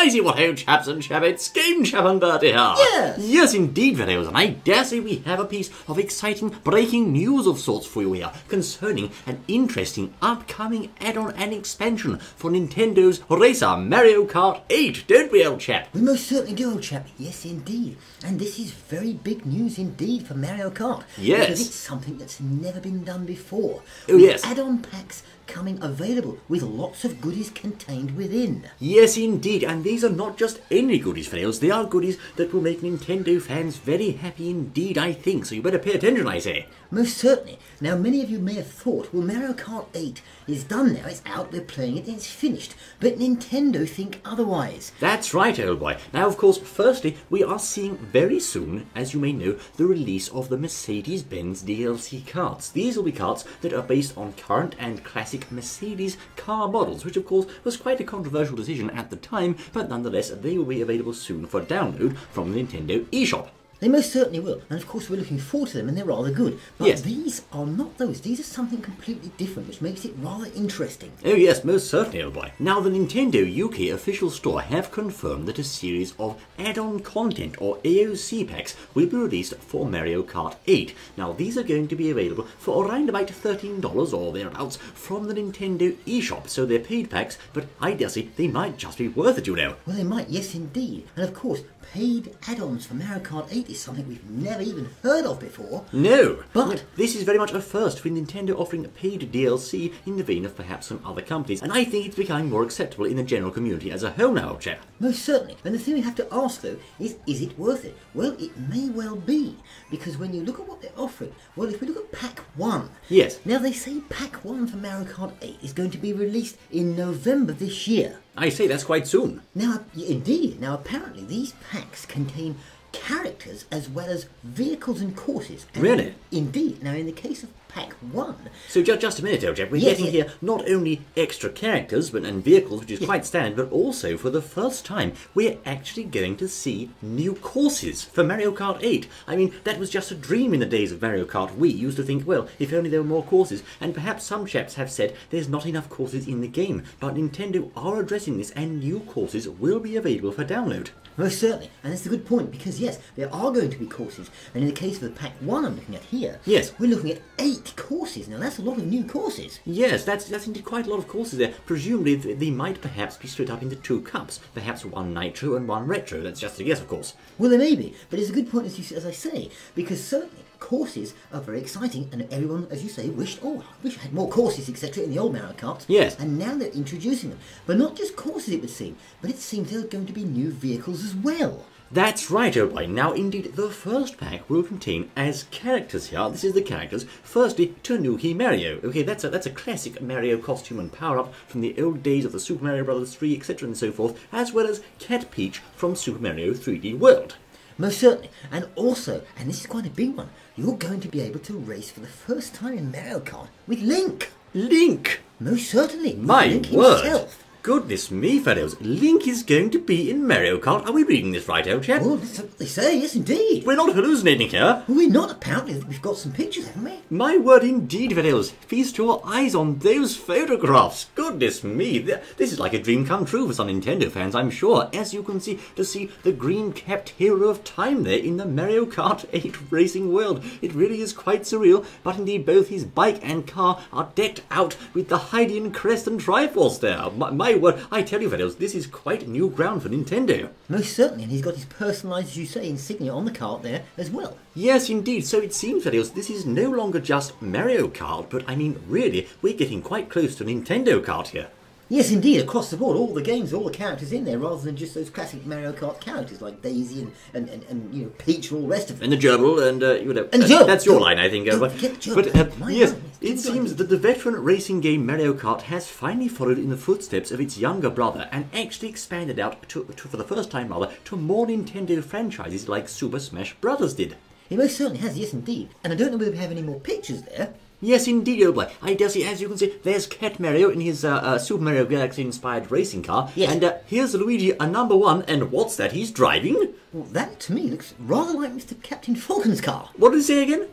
I see what ho, chaps and chabbits, Game Chap and Bertie here. Yes. Yes, indeed, fellows, and I dare say we have a piece of exciting breaking news of sorts for you here concerning an interesting upcoming add-on and expansion for Nintendo's racer Mario Kart 8, don't we, old chap? We most certainly do, old chap. Yes, indeed. And this is very big news indeed for Mario Kart. Yes. Because it's something that's never been done before. Oh, with yes. add-on packs coming available with lots of goodies contained within. Yes, indeed, and these are not just any goodies, fellows. They are goodies that will make Nintendo fans very happy indeed, I think, so you better pay attention, I say. Most certainly. Now, many of you may have thought, well, Mario Kart 8 is done now, it's out, we're playing it, it's finished. But Nintendo think otherwise. That's right, old boy. Now, of course, firstly, we are seeing very soon, as you may know, the release of the Mercedes-Benz DLC karts. These will be karts that are based on current and classic Mercedes car models, which of course was quite a controversial decision at the time, but nonetheless they will be available soon for download from the Nintendo eShop. They most certainly will, and of course we're looking forward to them, and they're rather good. But yes. These are not those. These are something completely different, which makes it rather interesting. Oh yes, most certainly, old boy. Now, the Nintendo UK official store have confirmed that a series of add-on content, or AOC packs, will be released for Mario Kart 8. Now, these are going to be available for around about $13 or thereabouts from the Nintendo eShop. So they're paid packs, but I dare say they might just be worth it, you know. Well, they might, yes indeed. And of course, paid add-ons for Mario Kart 8 is something we've never even heard of before. No, but this is very much a first for Nintendo offering paid DLC in the vein of perhaps some other companies, and I think it's becoming more acceptable in the general community as a whole now, old chap. Most certainly. And the thing we have to ask, though, is it worth it? Well, it may well be, because when you look at what they're offering, well, if we look at Pack 1... Yes. Now, they say Pack 1 for Mario Kart 8 is going to be released in November this year. I say that's quite soon. Now, indeed. Now, apparently, these packs contain characters as well as vehicles and courses. And really? Indeed. Now, in the case of Pack 1... So just a minute, old chap. We're getting here not only extra characters and vehicles, which is quite standard, but also, for the first time, we're actually going to see new courses for Mario Kart 8. I mean, that was just a dream in the days of Mario Kart Wii. You used to think, well, if only there were more courses. And perhaps some chaps have said there's not enough courses in the game. But Nintendo are addressing this, and new courses will be available for download. Most certainly, and that's a good point, because yes, there are going to be courses, and in the case of the Pack 1 I'm looking at here, yes, we're looking at 8 courses. Now that's a lot of new courses. Yes, that's indeed quite a lot of courses there. Presumably they might perhaps be split up into 2 cups, perhaps one Nitro and one Retro. That's just a guess, of course. Well, there may be, but it's a good point, as I say, because certainly courses are very exciting, and everyone, as you say, wished, oh, I wish I had more courses, etc. in the old Mario Kart. Yes. And now they're introducing them. But not just courses, it would seem, but it seems there are going to be new vehicles as well. That's right, old boy. Now, indeed, the first pack will contain, as characters here, this is the characters, firstly, Tanuki Mario. Okay, that's a classic Mario costume and power-up from the old days of the Super Mario Bros. 3, etc. and so forth, as well as Cat Peach from Super Mario 3D World. Most certainly. And also, and this is quite a big one, you're going to be able to race for the first time in Mario Kart with Link. Link? Most certainly. My Link word. Himself. Goodness me, fellows. Link is going to be in Mario Kart. Are we reading this right, old chap? Well, that's what they say, yes indeed. We're not hallucinating here. Well, we're not, apparently. We've got some pictures, haven't we? My word indeed, fellows. Feast your eyes on those photographs. Goodness me. This is like a dream come true for some Nintendo fans, I'm sure. As you can see, to see the green-capped hero of time there in the Mario Kart 8 racing world. It really is quite surreal, but indeed both his bike and car are decked out with the Hydean crest and Triforce there. My word, I tell you, fellows, this is quite new ground for Nintendo. Most certainly, and he's got his personalised, as you say, insignia on the cart there as well. Yes, indeed. So it seems, fellows, this is no longer just Mario Kart, but I mean, really, we're getting quite close to Nintendo Kart here. Yes, indeed, across the board, all the games, all the characters in there, rather than just those classic Mario Kart characters like Daisy and you know, Peach and all the rest of them. And the gerbil, and you know, and the that's your line, I think. But yes, it seems that the veteran racing game Mario Kart has finally followed in the footsteps of its younger brother and actually expanded out for the first time, rather, to more Nintendo franchises like Super Smash Bros. Did. He most certainly has, yes, indeed. And I don't know whether we have any more pictures there. Yes, indeed, old boy. I dare say, as you can see, there's Cat Mario in his Super Mario Galaxy-inspired racing car. Yes. And here's Luigi, a number 1, and what's that he's driving? Well, that, to me, looks rather like Mr. Captain Falcon's car. What did he say again?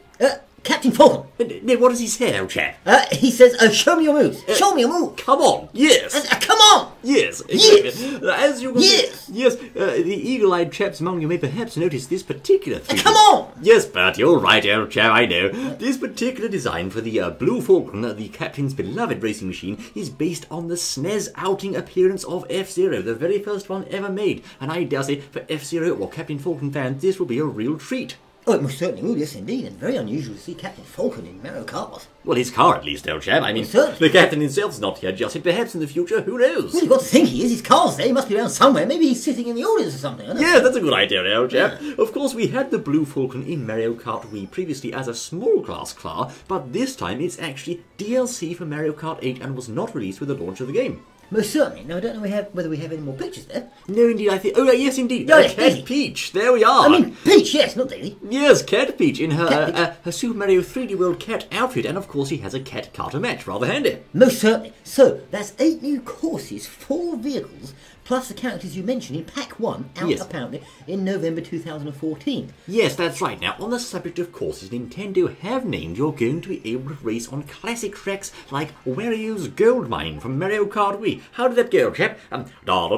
Captain Falcon. No, what does he say, old chap? He says, show me your moves. Show me your move. Come on, yes. Come on. Yes, Yes. As you can Yes. see, yes, the eagle-eyed chaps among you may perhaps notice this particular thing. Come on. Yes, Bert, you're right, old chap, I know. This particular design for the Blue Falcon, the captain's beloved racing machine, is based on the SNES outing appearance of F-Zero, the very first one ever made. And I dare say, for F-Zero or Captain Falcon fans, this will be a real treat. Oh, it most certainly will, yes indeed, and very unusual to see Captain Falcon in Mario Kart. Well, his car at least, old chap. I mean, certainly. the captain himself's not here just yet. Perhaps in the future, who knows? Well, you've got to think he is. His car's there. He must be around somewhere. Maybe he's sitting in the audience or something. I don't know. Yeah, that's a good idea, old chap. Yeah. Of course, we had the Blue Falcon in Mario Kart Wii previously as a small class car, but this time it's actually DLC for Mario Kart 8 and was not released with the launch of the game. Most certainly. Now, I don't know whether we have any more pictures there. No, indeed, I think... Oh, yes, indeed. No, yes, Cat Peach. There we are. I mean, Peach, yes, not Daisy. Yes, Cat Peach in her her Super Mario 3D World cat outfit. And, of course, he has a cat karter match. Rather handy. Most certainly. So, that's 8 new courses, 4 vehicles, plus the characters you mentioned in Pack 1, out apparently in November 2014. Yes, that's right. Now, on the subject of courses, Nintendo have named you're going to be able to race on classic tracks like Wario's Gold Mine from Mario Kart Wii. How did that go, chap? You know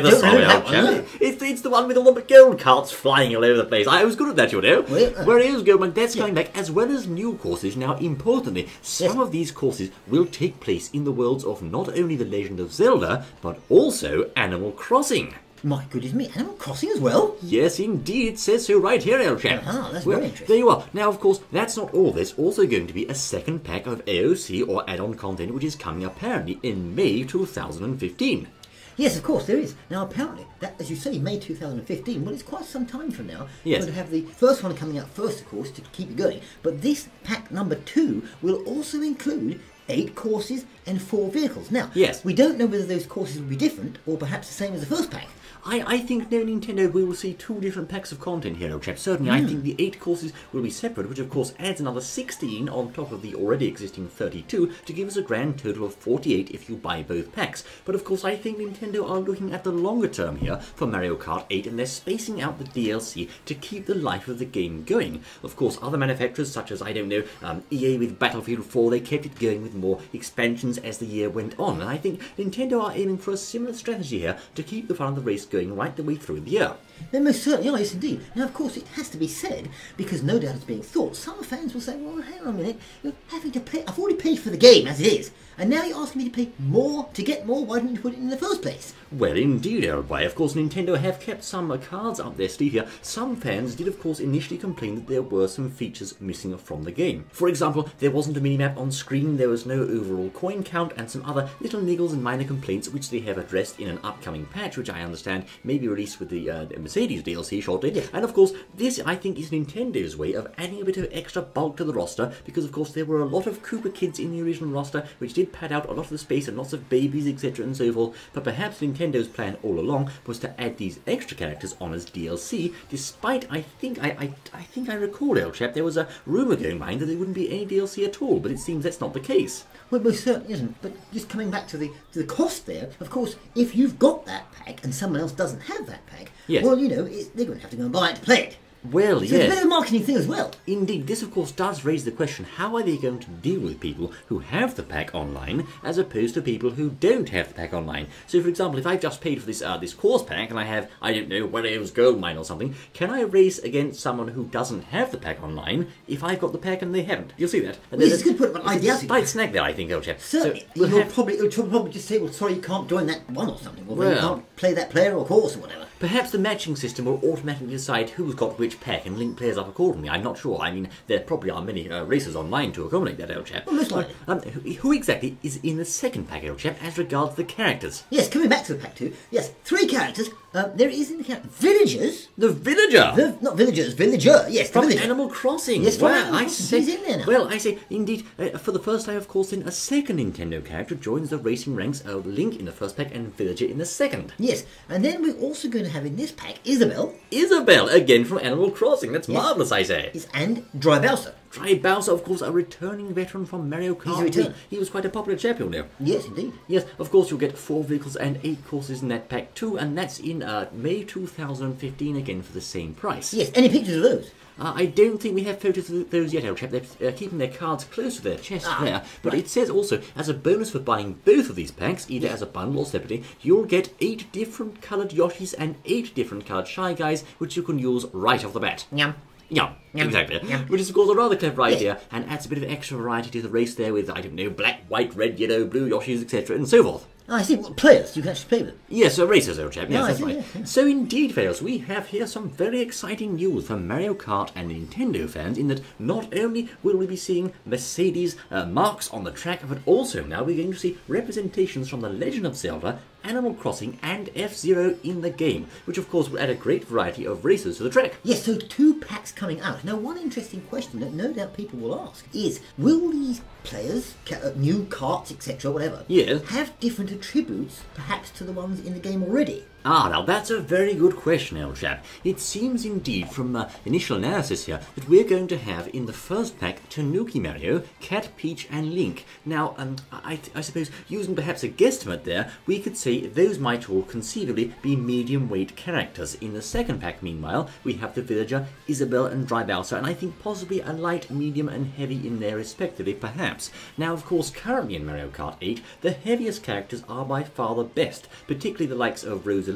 the song, chap. It's the one with all the gold carts flying all over the place. I was good at that, you know. Wario's Gold Mine, that's coming back, as well as new courses. Now, importantly, some of these courses will take place in the worlds of not only The Legend of Zelda, but also Animal Crossing. My goodness me, Animal Crossing as well? Yes, indeed, it says so right here, old chap. That's very interesting. There you are. Now, of course, that's not all. There's also going to be a second pack of AOC or add-on content, which is coming apparently in May 2015. Yes, of course, there is. Now, apparently, that, as you say, May 2015, well, it's quite some time from now. Yes. We're going to have the first one coming out first, of course, to keep it going. But this pack number 2 will also include 8 courses and 4 vehicles. Now, yes, we don't know whether those courses will be different or perhaps the same as the first pack. I think, no, Nintendo, we will see 2 different packs of content here, old chap. Certainly, I think the 8 courses will be separate, which of course adds another 16 on top of the already existing 32 to give us a grand total of 48 if you buy both packs. But of course, I think Nintendo are looking at the longer term here for Mario Kart 8, and they're spacing out the DLC to keep the life of the game going. Of course, other manufacturers such as, I don't know, EA with Battlefield 4, they kept it going with more expansions as the year went on. And I think Nintendo are aiming for a similar strategy here to keep the fun of the race going right the way through the year. They most certainly are, yes indeed. Now, of course, it has to be said, because no doubt it's being thought, some fans will say, well, hang on a minute, you're having to pay, I've already paid for the game as it is, and now you're asking me to pay more to get more, why didn't you put it in the first place? Well, indeed, old boy. Of course, Nintendo have kept some cards up their sleeve here. Some fans did, of course, initially complain that there were some features missing from the game. For example, there wasn't a minimap on screen, there was no overall coin count, and some other little niggles and minor complaints which they have addressed in an upcoming patch, which I understand may be released with the Mercedes DLC shortly. Yeah. And of course, this, I think, is Nintendo's way of adding a bit of extra bulk to the roster, because, of course, there were a lot of Koopa kids in the original roster, which did pad out a lot of the space and lots of babies, etc. and so forth. But perhaps Nintendo's plan all along was to add these extra characters on as DLC, despite, I think I recall, old chap, there was a rumour going behind that there wouldn't be any DLC at all, but it seems that's not the case. Well, it most certainly isn't. But just coming back to the cost there, of course, if you've got that pack and someone else doesn't have that pack, well, you know, they're going to have to go and buy it to play it. Well, so yes. It's a bit of a marketing thing as well. Indeed, this of course does raise the question, how are they going to deal with people who have the pack online as opposed to people who don't have the pack online? So for example, if I've just paid for this course pack and I have, I don't know, Wario's Gold Mine or something, can I race against someone who doesn't have the pack online if I've got the pack and they haven't? You'll see that. Well, this is a good point, but I doubt it. Slight snag there, I think, old chap. Certainly. So we'll it'll probably just say, well, sorry, you can't join that one or something, or well, you can't play that player or course or whatever. Perhaps the matching system will automatically decide who's got which pack and link players up accordingly. I'm not sure. I mean, there probably are many racers online to accommodate that, old chap. Well, most likely. Who exactly is in the second pack, old chap, as regards the characters? Yes, coming back to the pack 2. Yes, 3 characters. There is in the character villagers. The villager. Not villagers, villager. Yes, the from villager. Animal Crossing. Yes, well, Animal Crossing. He's in there now. Well, I say, indeed, for the first time, of course, then a second Nintendo character joins the racing ranks of Link in the first pack and Villager in the second. Yes, and then we're also going to have in this pack Isabelle. Isabelle, again from Animal Crossing. That's marvellous, I say. Yes, and Drybowser. Dry Bowser, of course, a returning veteran from Mario Kart. He's a return. He was quite a popular champion there. Yes, indeed. Yes, of course, you'll get 4 vehicles and 8 courses in that pack too, and that's in May 2015 again for the same price. Yes, any pictures of those? I don't think we have photos of those yet, old chap. They're keeping their cards close to their chest there. But right. It says also, as a bonus for buying both of these packs, either as a bundle or separately, you'll get 8 different coloured Yoshis and 8 different coloured Shy Guys, which you can use right off the bat. Yum. Yeah, exactly. Yum. Which is, of course, a rather clever idea and adds a bit of extra variety to the race there with, I don't know, black, white, red, yellow, blue Yoshis, etc. and so forth. I see. What players? You can actually play with them. Yes, racers, old chap. Yes, No, I that's see, right. yeah. So indeed, fellows, we have here some very exciting news for Mario Kart and Nintendo fans in that not only will we be seeing Mercedes marks on the track, but also now we're going to see representations from The Legend of Zelda, Animal Crossing and F-Zero in the game, which of course will add a great variety of racers to the track. Yes, so 2 packs coming out. Now, one interesting question that no doubt people will ask is, will these players, new carts, etc., whatever, Yes. have different attributes, perhaps, to the ones in the game already? Ah, now that's a very good question, old chap. It seems indeed from initial analysis here that we're going to have in the first pack Tanuki Mario, Cat, Peach and Link. Now, I suppose using perhaps a guesstimate there, we could say those might all conceivably be medium weight characters. In the second pack, meanwhile, we have the villager, Isabelle and Dry Bowser, and I think possibly a light, medium and heavy in there respectively, perhaps. Now, of course, currently in Mario Kart 8, the heaviest characters are by far the best, particularly the likes of Rosalina,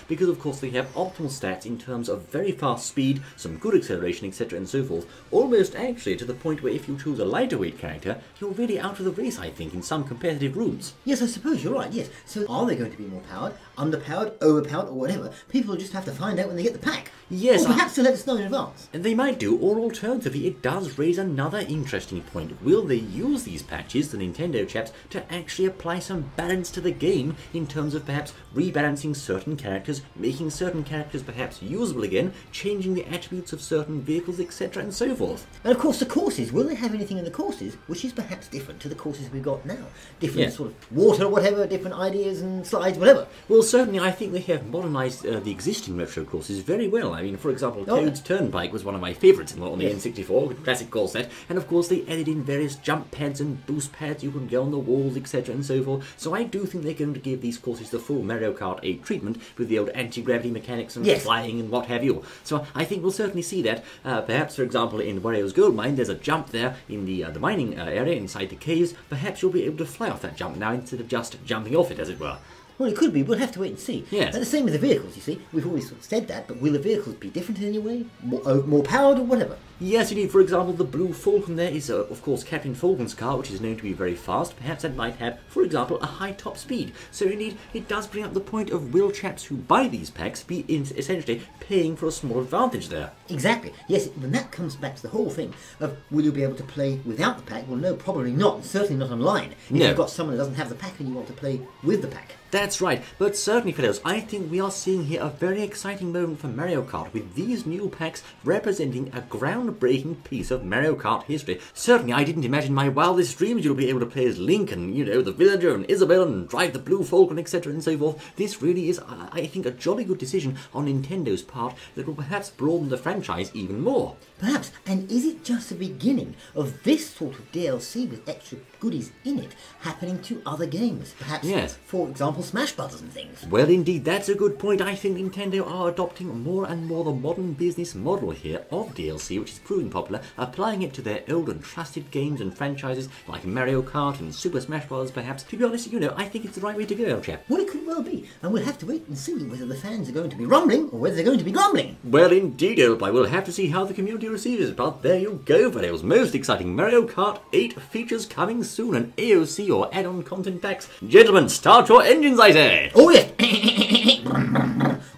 because of course they have optimal stats in terms of very fast speed, some good acceleration, etc. and so forth, almost actually to the point where if you choose a lighter weight character, you're really out of the race, I think, in some competitive rooms. Yes, I suppose you're right, yes. So are they going to be more powered, underpowered, overpowered, or whatever? People will just have to find out when they get the pack. Yes, Or perhaps they'll let us know in advance. And they might do, or alternatively, it does raise another interesting point. Will they use these patches, the Nintendo chaps, to actually apply some balance to the game in terms of perhaps rebalancing certain characters, making certain characters perhaps usable again, changing the attributes of certain vehicles, etc. and so forth? And of course the courses, will they have anything in the courses which is perhaps different to the courses we've got now? Different sort of water, whatever, different ideas and slides, whatever. Well, certainly I think they have modernised the existing retro courses very well. I mean, for example, Toad's Turnpike was one of my favourites on the N64, classic course set, and of course they added in various jump pads and boost pads you can get on the walls, etc. and so forth. So I do think they're going to give these courses the full Mario Kart 8 treatment with the old anti-gravity mechanics and flying and what have you. So I think we'll certainly see that. Perhaps, for example, in Wario's Gold Mine, there's a jump there in the mining area inside the caves. Perhaps you'll be able to fly off that jump now instead of just jumping off it, as it were. Well, it could be. We'll have to wait and see. Yes. And the same with the vehicles, you see. We've always sort of said that, but will the vehicles be different in any way? More powered or whatever? Yes, indeed. For example, the Blue Falcon there is, of course, Captain Falcon's car, which is known to be very fast. Perhaps that might have, for example, a high top speed. So indeed, it does bring up the point of will chaps who buy these packs be essentially paying for a small advantage there? Exactly. Yes, and that comes back to the whole thing of will you be able to play without the pack? Well, no, probably not. And certainly not online. If you've got someone who doesn't have the pack and you want to play with the pack. That's right, but certainly, fellows, I think we are seeing here a very exciting moment for Mario Kart with these new packs representing a groundbreaking piece of Mario Kart history. Certainly, I didn't imagine in my wildest dreams you'll be able to play as Link and, you know, the villager and Isabelle and drive the Blue Falcon, etc. and so forth. This really is, I think, a jolly good decision on Nintendo's part that will perhaps broaden the franchise even more. Perhaps, and is it just the beginning of this sort of DLC with extra goodies in it happening to other games? Perhaps, for example, Smash Brothers and things. Well, indeed, that's a good point. I think Nintendo are adopting more and more the modern business model here of DLC, which is proving popular, applying it to their old and trusted games and franchises like Mario Kart and Super Smash Bros. Perhaps. To be honest, you know, I think it's the right way to go, old chap. Well, it could well be, and we'll have to wait and see whether the fans are going to be rumbling or whether they're going to be grumbling. Well, indeed, old boy, we'll have to see how the community receives it, but there you go, fellows. Most exciting Mario Kart 8 features coming soon, and AOC or add-on content packs. Gentlemen, start your engines, I say! Oh, yes!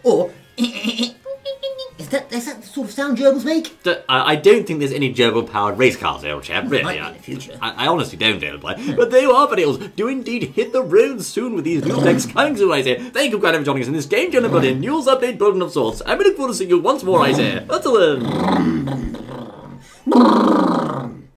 Or... Is that the sort of sound gerbils make? I don't think there's any gerbil-powered race cars, old chap, really. Might be in the future. I honestly don't, old boy. But there you are, fellows. Do indeed hit the road soon with these new packs coming soon, I say. Thank you quite for joining us in this game, gentlemen, in news update bulletin of sorts. I'm looking forward to seeing you once more, I say. Until then.